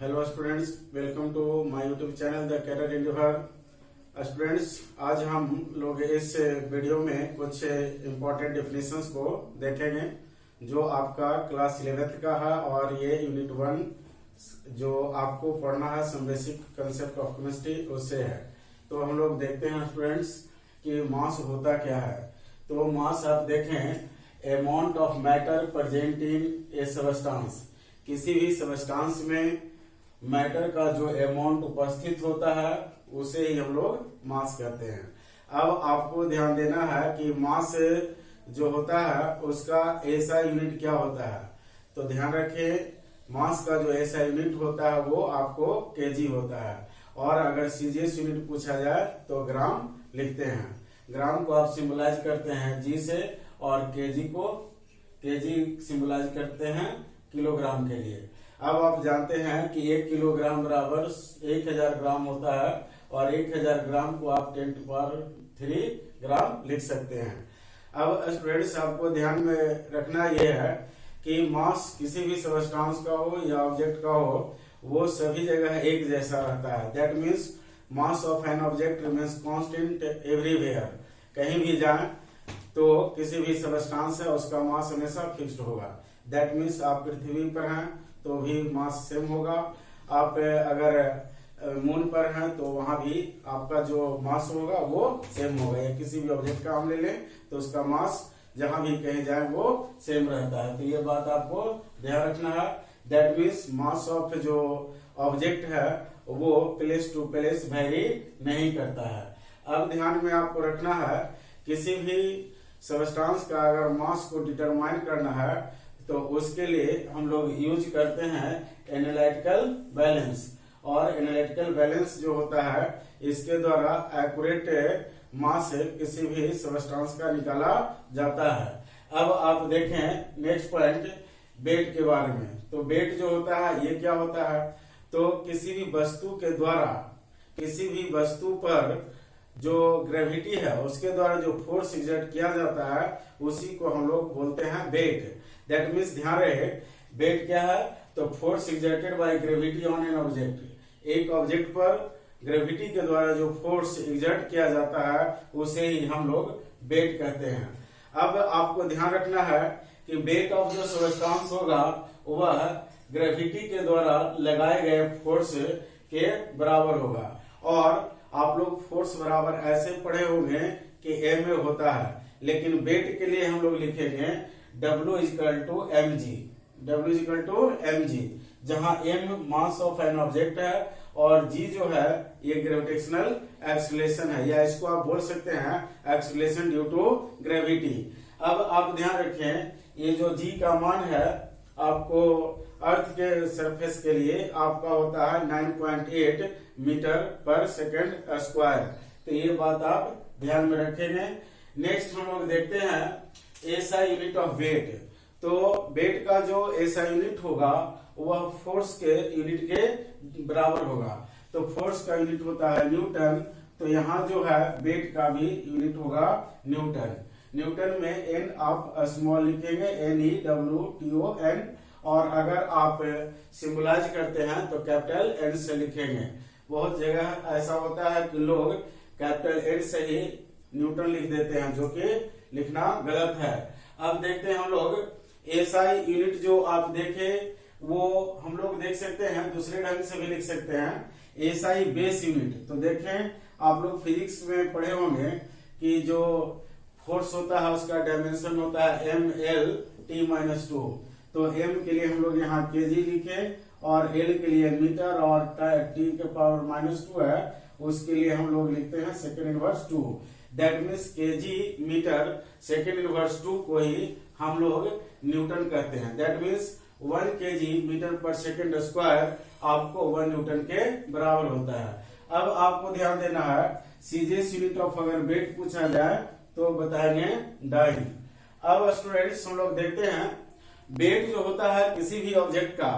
Hello students, welcome to my YouTube channel the Cadet Endeavour. Students, आज हम लोग इस वीडियो में कुछ इम्पोर्टेंट डेफिनेशंस को देखेंगे जो आपका क्लास 11th का है और ये यूनिट 1 जो आपको पढ़ना है some basic concept of chemistry उससे है। तो हम लोग देखते हैं स्टूडेंट्स कि मास होता क्या है। तो मास आप देखें, amount of matter present in A substance. किसी भी सबस्टांस में मैटर का जो अमाउंट उपस्थित होता है उसे ही हम लोग मास कहते हैं। अब आपको ध्यान देना है कि मास जो होता है उसका ऐसा यूनिट क्या होता है। तो ध्यान रखें, मास का जो ऐसा यूनिट होता है वो आपको केजी होता है, और अगर सीजीएस यूनिट पूछा जाए तो ग्राम लिखते हैं। ग्राम को आप सिंबलाइज करते हैं जी से, और केजी सिंबलाइज करते हैं किलोग्राम के लिए। अब आप जानते हैं कि 1 किलोग्राम बराबर 1000 ग्राम होता है, और 1000 ग्राम को आप 10 to power 3 ग्राम लिख सकते हैं। अब स्टूडेंट्स, आपको ध्यान में रखना यह है कि मास किसी भी सबस्टांस का हो या ऑब्जेक्ट का हो, वो सभी जगह एक जैसा रहता है। That means mass of an object remains constant everywhere. कहीं भी जाएं तो किसी भी सबस्टांस है उसका मास हमेशा फिक्स्ड होगा। दैट मीन्स आप पृथ्वी पर हैं तो भी मास सेम होगा, आप अगर मून पर हैं तो वहां भी आपका जो मास होगा वो सेम होगा। या किसी भी ऑब्जेक्ट का हम ले लें तो उसका मास जहां भी कहीं जाए वो सेम रहता है। तो ये बात आपको ध्यान रखना है। दैट मीन्स मास ऑफ जो ऑब्जेक्ट है वो प्लेस टू प्लेस वेरी नहीं करता है। अब ध्यान में आपको रखना है, किसी भी सबस्टांस का अगर मास को डिटरमाइन करना है तो उसके लिए हम लोग यूज करते हैं एनालिटिकल बैलेंस। और एनालिटिकल बैलेंस जो होता है इसके द्वारा एक्यूरेट मास किसी भी सबस्टांस का निकाला जाता है। अब आप देखें नेक्स्ट पॉइंट वेट के बारे में। तो वेट जो होता है ये क्या होता है, तो किसी भी वस्तु के द्वारा किसी भी वस्तु पर जो ग्रेविटी है उसके द्वारा जो फोर्स एग्जर्ट किया जाता है उसी को हम लोग बोलते हैं वेट। दैट मीन्स ध्यान रहे, वेट क्या है, तो force exerted by gravity on an object. एक ऑब्जेक्ट पर ग्रेविटी के द्वारा जो फोर्स एग्जर्ट किया जाता है उसे ही हम लोग वेट कहते हैं। अब आपको ध्यान रखना है कि वेट ऑफ जो सबस्टांस होगा वह ग्रेविटी के द्वारा लगाए गए फोर्स के बराबर होगा। और आप लोग फोर्स बराबर ऐसे पढ़े होंगे कि एम ए होता है, लेकिन वेट के लिए हम लोग लिखेंगे W = mg। W = mg, जहां m mass of an object है और g जो है ये ग्रेविटेशनल एक्सीलरेशन है, या इसको आप बोल सकते हैं एक्सीलरेशन ड्यू टू ग्रेविटी। अब आप ध्यान रखें, ये जो g का मान है आपको अर्थ के सरफेस के लिए आपका होता है 9.8 मीटर पर सेकेंड स्क्वायर। तो ये बात आप ध्यान में रखेंगे। नेक्स्ट हम लोग देखते हैं एसआई यूनिट ऑफ वेट। तो वेट का जो एसआई यूनिट होगा वह फोर्स के यूनिट के बराबर होगा। तो फोर्स का यूनिट होता है न्यूटन, तो यहाँ जो है वेट का भी यूनिट होगा न्यूटन। न्यूटन में एन आप स्मॉल लिखेंगे, NEWTON, और अगर आप सिंबलाइज करते हैं तो कैपिटल एन से लिखेंगे। बहुत जगह ऐसा होता है कि लोग कैपिटल एन से ही न्यूटन लिख देते हैं, जो कि लिखना गलत है। अब देखते हैं हम लोग एसआई यूनिट जो आप देखे वो हम लोग देख सकते हैं, दूसरे ढंग से भी लिख सकते हैं, एसआई बेस यूनिट। तो देखें, आप लोग फिजिक्स में पढ़े होंगे कि जो फोर्स होता है उसका डायमेंशन होता है ML/T-2। तो m के लिए हम लोग यहाँ केजी लिखे, और l के लिए मीटर, और T⁻² है उसके लिए हम लोग लिखते हैं sec⁻²। That means KG metre sec⁻² को ही हम लोग न्यूटन कहते हैं। दैट मीन्स 1 kg मीटर पर सेकेंड स्क्वायर आपको 1 न्यूटन के बराबर होता है। अब आपको ध्यान देना है, सीजीएस यूनिट ऑफ अगर वेट पूछा जाए तो बताएंगे डाइन। अब स्टूडेंट्स हम लोग देखते हैं, वेट जो होता है किसी भी ऑब्जेक्ट का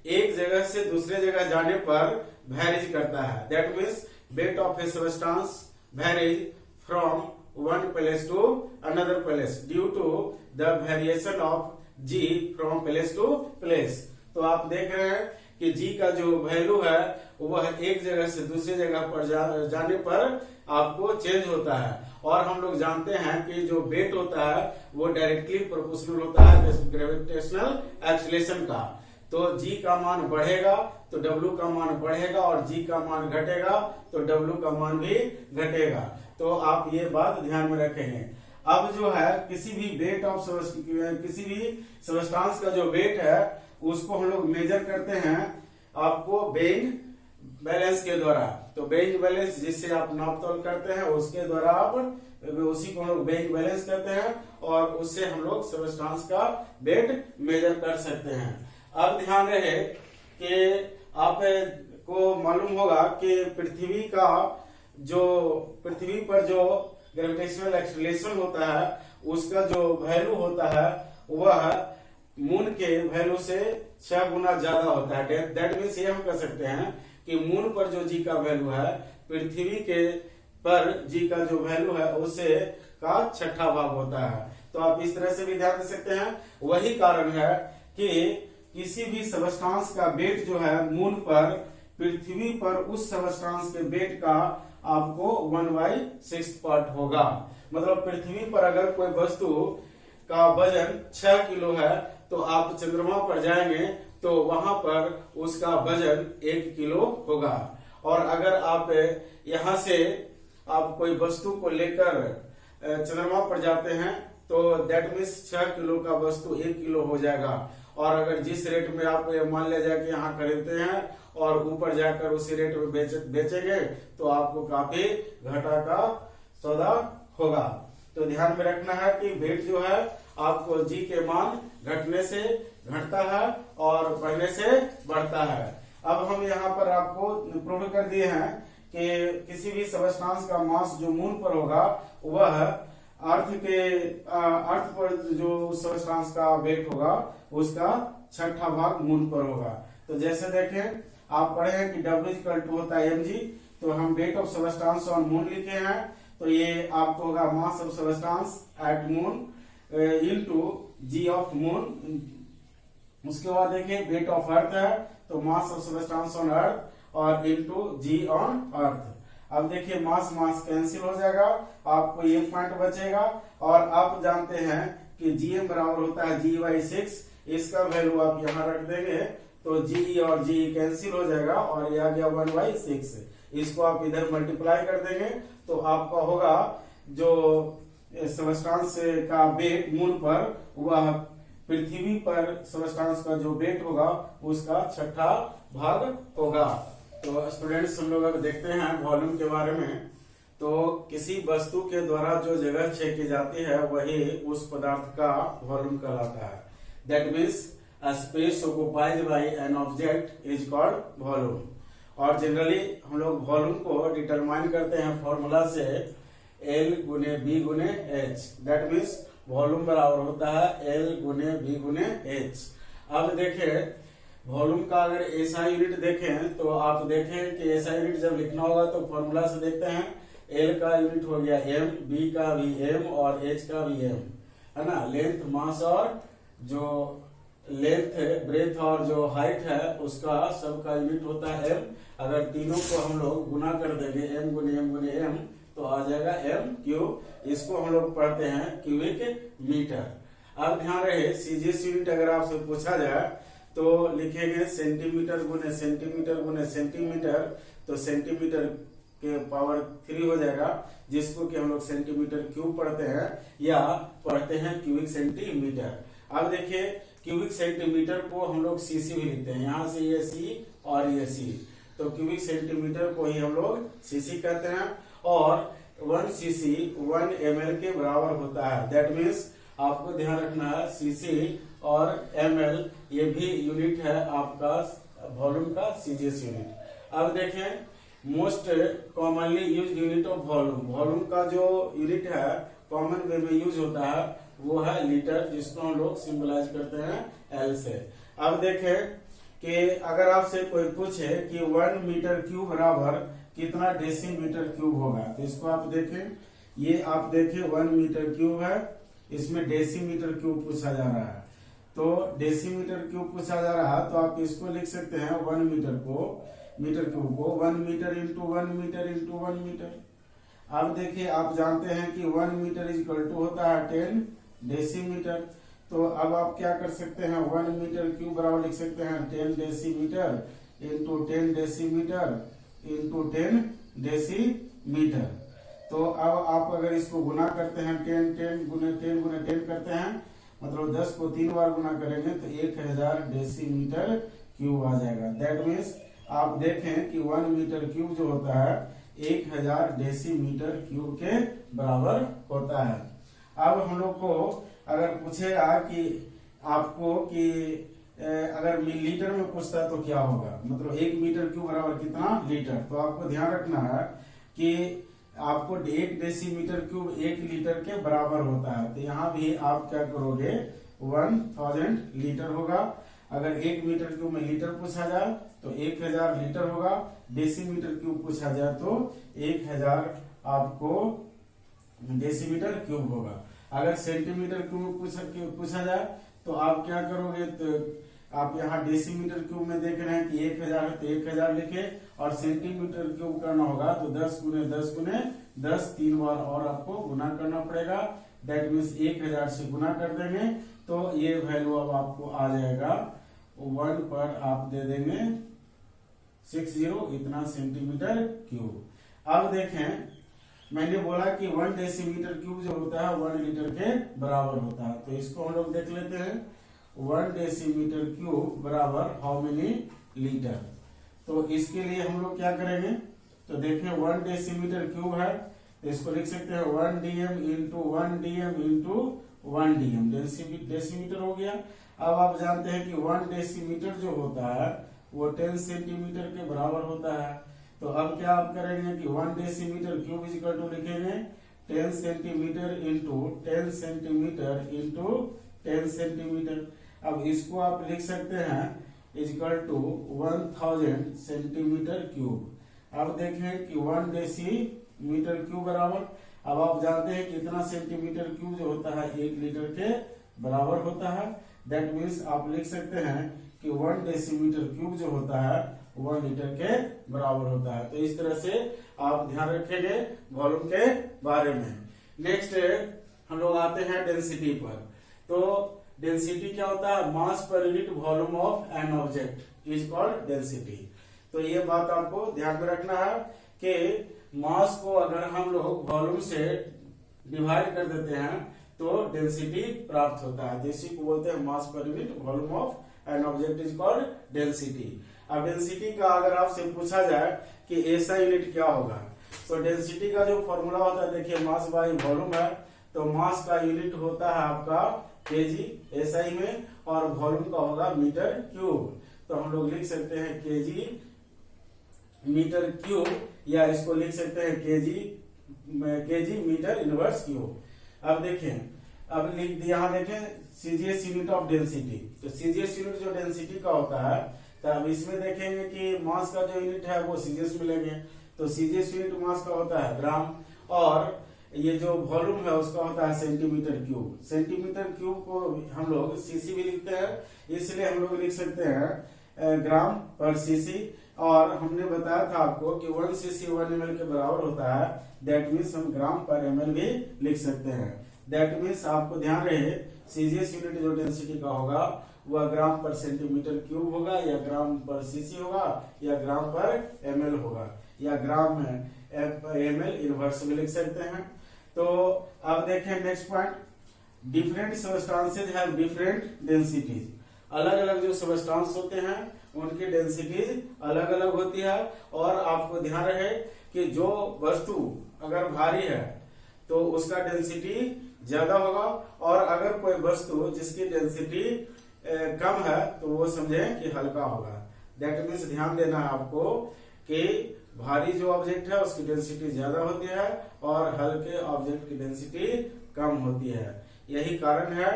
एक जगह से दूसरे जगह जाने पर वेरीज करता है। That means weight of A substance varies from one place to another place due to the variation of g from place to place। तो आप देख रहे हैं कि जी का जो वैल्यू है वह एक जगह से दूसरी जगह पर जाने पर आपको चेंज होता है। और हम लोग जानते हैं कि जो वेट होता है वो डायरेक्टली प्रोपोर्शनल होता है ग्रेविटेशनल एक्सीलरेशन का। तो जी का मान बढ़ेगा तो डब्ल्यू का मान बढ़ेगा, और जी का मान घटेगा तो डब्ल्यू का मान भी घटेगा। तो आप ये बात ध्यान में रखेंगे। अब जो है किसी भी वेट ऑफ किसी भी सबस्टांस का जो वेट है उसको हम लोग मेजर करते हैं आपको वेइंग बैलेंस के द्वारा। तो वेइंग बैलेंस जिससे आप नाप तोल करते हैं उसके द्वारा आप उसी को हम लोग वेइंग बैलेंस कहते हैं, और उससे हम लोग सबस्टांस का वेट मेजर कर सकते हैं। अब ध्यान रहे कि आपको मालूम होगा कि पृथ्वी पर जो ग्रेविटेशनल एक्सीलरेशन होता है उसका जो वैल्यू होता है वह मून के वैल्यू से 6 गुना ज्यादा होता है। दैट मीन्स ये हम कह सकते हैं कि मून पर जो जी का वैल्यू है पृथ्वी के पर जी का जो वैल्यू है उससे का 6ठा भाग होता है। तो आप इस तरह से भी ध्यान दे सकते हैं। वही कारण है कि किसी भी सबस्टांस का वेट जो है मून पर पृथ्वी पर उस सबस्टांस के वेट का आपको 1/6 पार्ट होगा। मतलब पृथ्वी पर अगर कोई वस्तु का वजन 6 किलो है तो आप चंद्रमा पर जाएंगे तो वहां पर उसका वजन 1 किलो होगा। और अगर आप यहां से आप कोई वस्तु को लेकर चंद्रमा पर जाते हैं तो दैट मीन्स 6 किलो का वस्तु 1 किलो हो जाएगा। और अगर जिस रेट में आप मान लिया जाए कि यहाँ खरीदते हैं और ऊपर जाकर उसी रेट में बेचेंगे तो आपको काफी घाटा का सौदा होगा। तो ध्यान में रखना है कि वेट जो है आपको जी के मान घटने से घटता है और बढ़ने से बढ़ता है। अब हम यहाँ पर आपको प्रूव कर दिए हैं कि किसी भी सबस्टांस का मास जो मून पर होगा वह अर्थ पर जो सबस्टांस का वेट होगा उसका 6ठा भाग मून पर होगा। तो जैसे देखें आप पढ़े हैं कि W होता है mg, तो हम weight of substance on moon लिखे हैं तो ये आपको होगा mass of substance at moon into G of moon. उसके बाद देखिए वेट ऑफ अर्थ है तो mass of substance on earth और इनटू जी ऑन अर्थ। अब देखिए मास कैंसिल हो जाएगा, आपको ये पॉइंट बचेगा। और आप जानते हैं कि जीएम बराबर होता है G/6, इसका वैल्यू आप यहाँ रख देंगे तो G और G कैंसिल हो जाएगा और ये आ गया 1/6। इसको आप इधर मल्टीप्लाई कर देंगे तो आपका होगा जो सबस्टांस का वेट मून पर वह पृथ्वी पर सबस्टांस का जो वेट होगा उसका 6ठा भाग होगा। तो स्टूडेंट्स हम लोग अब देखते हैं वॉल्यूम के बारे में। तो किसी वस्तु के द्वारा जो जगह छेकी जाती है वही उस पदार्थ का वॉल्यूम कहलाता है। That means a space occupied by an object is called volume। और जनरली हम लोग वॉल्यूम को डिटरमाइन करते हैं फॉर्मूला से L गुने B गुने H। दैट मीन्स वॉल्यूम बराबर होता है L गुने B गुने H। अब देखें वॉल्यूम का अगर ऐसा यूनिट देखें तो आप देखें कि ऐसा यूनिट जब लिखना होगा तो फॉर्मूला से देखते हैं L का यूनिट हो गया M, B का भी M और H का भी M, है ना। लेंथ, मास और जो लेंथ ब्रेथ और जो हाइट है उसका सबका यूनिट होता है M। अगर तीनों को हम लोग गुना कर देंगे M गुने M गुने M तो आ जाएगा M क्यूब। इसको हम लोग पढ़ते हैं क्यूबिक मीटर। अब ध्यान रहे सीजीएस यूनिट अगर आपसे पूछा जाए तो लिखेंगे सेंटीमीटर गुने सेंटीमीटर गुने सेंटीमीटर, तो सेंटीमीटर के पावर 3 हो जाएगा, जिसको कि हम लोग सेंटीमीटर क्यूब पढ़ते हैं या पढ़ते हैं क्यूबिक सेंटीमीटर। अब देखिए क्यूबिक सेंटीमीटर को हम लोग सीसी भी लिखते हैं, यहाँ से ये सी और ये सी, तो क्यूबिक सेंटीमीटर को ही हम लोग सीसी कहते हैं। और 1 सीसी 1 ml के बराबर होता है। दैट मीन्स आपको ध्यान रखना है सीसी और ml ये भी यूनिट है आपका वॉल्यूम का सीजीएस यूनिट। अब देखें most commonly use unit of volume. Volume का जो यूनिट है कॉमन वे में यूज होता है वो है लीटर, जिसको हम लोग सिंबलाइज करते हैं L से। अब देखें कि अगर आपसे कोई पूछे कि 1 मीटर क्यूब बराबर कितना डेसीमीटर क्यूब होगा, तो इसको आप देखें, ये आप देखें 1 मीटर क्यूब है, इसमें डेसीमीटर क्यूब पूछा जा रहा है। तो डेसीमीटर क्यूब पूछा जा रहा है तो आप इसको लिख सकते हैं 1 मीटर क्यूब को 1 metre into 1 metre into 1 metre. अब देखिए आप जानते हैं कि 1 मीटर इज इक्वल टू होता है 10 डेसीमीटर। तो अब आप क्या कर सकते हैं 1 मीटर क्यूब बराबर लिख सकते हैं 10 decimetre into 10 decimetre into 10 decimetre. तो अब आप अगर इसको गुना करते हैं 10 गुने 10 करते हैं मतलब 10 को 3 बार गुना करेंगे तो 1000 डेसीमीटर क्यूब आ जाएगा। दैट मीन्स आप देखें कि 1 मीटर क्यूब जो होता है 1000 डेसीमीटर क्यूब के बराबर होता है। अब हम लोग को अगर पूछेगा कि आपको कि अगर लीटर में पूछता है तो क्या होगा, मतलब 1 मीटर क्यूब बराबर कितना लीटर। तो आपको ध्यान रखना है कि आपको 1 डेसीमीटर क्यूब 1 लीटर के बराबर होता है। तो यहाँ भी आप क्या करोगे 1000 लीटर होगा। अगर 1 मीटर क्यूब में लीटर पूछा जाए तो 1000 लीटर होगा। डेसीमीटर क्यूब पूछा जाए तो 1000 आपको डेसीमीटर क्यूब होगा। अगर सेंटीमीटर क्यूब पूछा जाए तो आप क्या करोगे, तो आप यहाँ डेसीमीटर क्यूब में देख रहे हैं कि 1000 है तो 1000 लिखे, और सेंटीमीटर क्यूब करना होगा तो 10 गुने 10 गुने 10 3 बार और आपको गुना करना पड़ेगा। दैट मीन्स 1000 से गुना कर देंगे तो ये वैल्यू अब आपको आ जाएगा 1 पर आप दे देंगे 60 इतना सेंटीमीटर क्यूब। अब देखें मैंने बोला कि 1 डेसीमीटर क्यूब जो होता है 1 लीटर के बराबर होता है। तो इसको हम लोग देख लेते हैं 1 डेसीमीटर क्यूब बराबर हाउ मेनी लीटर। तो इसके लिए हम लोग क्या करेंगे, तो देखें 1 डेसीमीटर क्यूब है तो इसको लिख सकते हैं 1 DM into 1 DM into 1 DM decimetre हो गया। अब आप जानते हैं कि 1 डेसीमीटर जो होता है वो 10 सेंटीमीटर के बराबर होता है। तो अब क्या आप करेंगे कि 1 decimetre cube is equal to लिखेंगे 10 centimetre into 10 centimetre into 10 centimetre. अब इसको आप लिख सकते हैं is equal to 1000 centimetre cube. अब देखें कि 1 डेसीमीटर क्यूब बराबर, अब आप जानते हैं कितना सेंटीमीटर क्यूब जो होता है 1 लीटर के बराबर होता है। दैट मीन्स आप लिख सकते हैं कि 1 डेसीमीटर क्यूब जो होता है 1 लीटर के बराबर होता है। तो इस तरह से आप ध्यान रखेंगे वॉल्यूम के बारे में। नेक्स्ट हम लोग आते हैं डेंसिटी पर। तो डेंसिटी क्या होता है, mass per unit volume of an object is called density. तो ये बात आपको ध्यान में रखना है कि मास को अगर हम लोग वॉल्यूम से डिवाइड कर देते हैं तो डेंसिटी प्राप्त होता है। इसी को बोलते हैं mass per unit volume of an object is called density. अब डेंसिटी का अगर आपसे पूछा जाए कि ऐसा यूनिट क्या होगा, तो डेंसिटी का जो फॉर्मूला होता है देखिए मास बाय वॉल्यूम है। तो मास का यूनिट होता है आपका केजी एसआई में, और वॉल्यूम का होगा मीटर क्यूब। तो हम लोग लिख सकते हैं केजी मीटर क्यूब, या इसको लिख सकते हैं केजी मीटर इनवर्स क्यूब। अब देखें, अब यहाँ देखें सीजीएस यूनिट ऑफ डेंसिटी। तो सीजीएस यूनिट जो डेंसिटी का होता है, तो अब इसमें देखेंगे कि मास का जो यूनिट है वो सीजीएस मिलेंगे। तो सीजीएस यूनिट मास का होता है ग्राम, और ये जो वॉल्यूम है उसका होता है सेंटीमीटर क्यूब। सेंटीमीटर क्यूब को हम लोग सीसी भी लिखते हैं, इसलिए हम लोग लिख सकते हैं ग्राम पर सीसी। और हमने बताया था आपको कि 1 सीसी 1 ml के बराबर होता है। दैट मीन्स हम ग्राम पर ml भी लिख सकते हैं। दैट मीन्स आपको ध्यान रहे सीजीएस यूनिट जो डेंसिटी का होगा वह ग्राम पर सेंटीमीटर क्यूब होगा, या ग्राम पर सीसी होगा, या ग्राम पर एमएल होगा, या ग्राम में एमएल इनवर्स में लिख सकते हैं। तो अब देखें next point, different substances have different densities. अलग अलग जो सबस्टांस होते हैं उनकी डेंसिटीज अलग अलग होती है। और आपको ध्यान रहे कि जो वस्तु अगर भारी है तो उसका डेंसिटी ज्यादा होगा, और अगर कोई वस्तु जिसकी डेंसिटी कम है तो वो समझे कि हल्का होगा। दैट मीन्स ध्यान देना है आपको कि भारी जो ऑब्जेक्ट है उसकी डेंसिटी ज्यादा होती है और हल्के ऑब्जेक्ट की डेंसिटी कम होती है। यही कारण है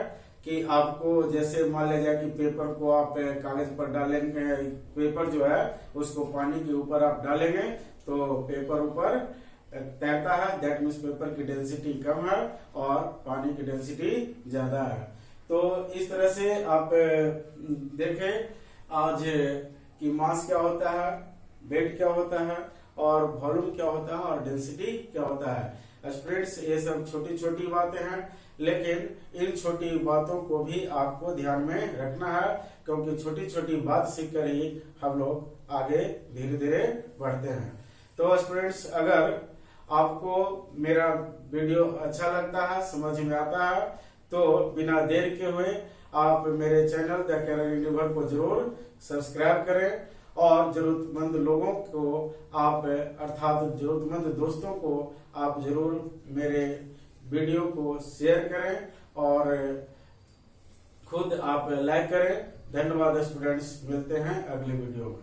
कि आपको जैसे मान लीजिए कि पेपर को आप कागज पर डालेंगे, पेपर जो है उसको पानी के ऊपर आप डालेंगे तो पेपर ऊपर तैरता है। दैट मीन्स पेपर की डेंसिटी कम है और पानी की डेंसिटी ज्यादा है। तो तो इस तरह से आप देखें आज कि मास क्या होता है, वेट क्या होता है, और वॉल्यूम क्या होता है, और डेंसिटी क्या होता है। स्टूडेंट्स, ये सब छोटी छोटी बातें हैं, लेकिन इन छोटी बातों को भी आपको ध्यान में रखना है, क्योंकि छोटी छोटी बात सीखकर ही हम लोग आगे धीरे धीरे बढ़ते हैं। तो स्टूडेंट्स, अगर आपको मेरा वीडियो अच्छा लगता है, समझ में आता है, तो बिना देर के हुए आप मेरे चैनल द कैरियर एंडेवर को जरूर सब्सक्राइब करें, और जरूरतमंद लोगों को आप अर्थात जरूरतमंद दोस्तों को आप जरूर मेरे वीडियो को शेयर करें और खुद आप लाइक करें। धन्यवाद स्टूडेंट्स, मिलते हैं अगले वीडियो में।